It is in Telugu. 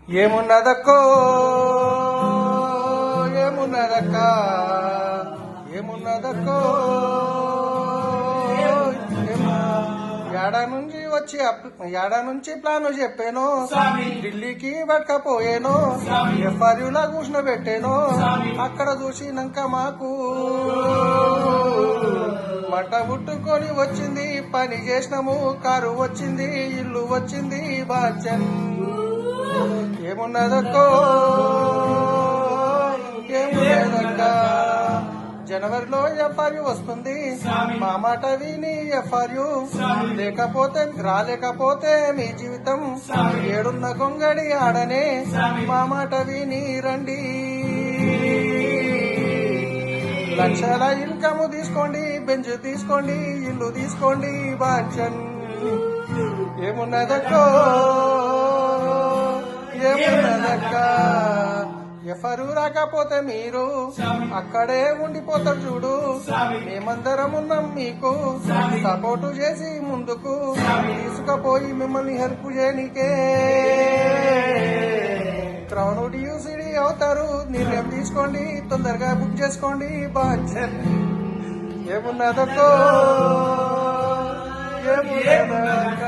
ఏమున్నదక్కో ఏమున్నదక్క ఏమున్నదక్కో ఏడా నుంచి ప్లాను చెప్పాను ఢిల్లీకి పట్టకపోయాను ఎఫ్ఆర్యూలా కూర్చునబెట్టాను అక్కడ చూసినాక మాకు మంట ముట్టుకొని వచ్చింది పని చేసినాము కారు వచ్చింది ఇల్లు వచ్చింది బాచన్ ఏమున్నదక్కో ఏమున్నదక్క జనవరిలో ఎఫ్ఆర్యూ వస్తుంది మా మాట విని ఎఫ్ఆర్యూ రాలేకపోతే మీ జీవితం ఏడున్న గొంగడి ఆడనే మా మాట విని రండి లక్షల ఇన్కమ్ తీసుకోండి బెంచ్ తీసుకోండి ఇల్లు తీసుకోండి బాచన్ ఏమున్నదక్కో ఏమున్నదక్క ఎఫరు రాకపోతే మీరు అక్కడే ఉండిపోతారు చూడు మేమందరం ఉన్నాం మీకు సపోర్టు చేసి ముందుకు తీసుకుపోయి మిమ్మల్ని హెల్ప్ చేయనికే క్రౌన్ డ్యూసిడీ అవుతారు నిర్ణయం తీసుకోండి తొందరగా బుక్ చేసుకోండి బాచన్ ఏమున్నదక్కో ఏమున్నదక్క